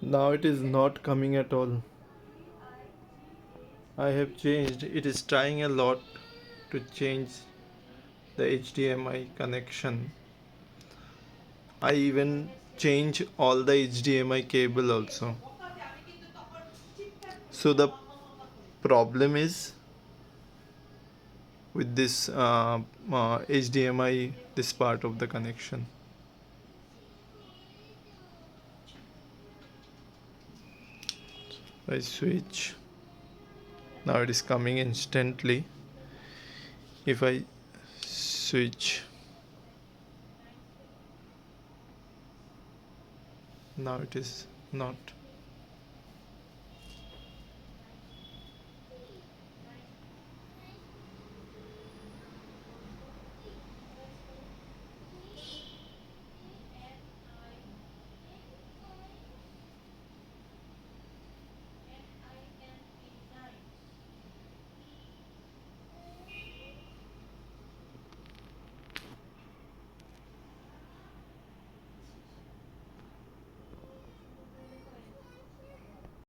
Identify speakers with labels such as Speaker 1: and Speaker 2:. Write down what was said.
Speaker 1: Now it is not coming at all. I have changed. It is trying a lot to change the HDMI connection. I even change all the HDMI cable also. So the problem is with this HDMI, this part of the connection. I switch. Now it is coming instantly. If I switch, now it is not.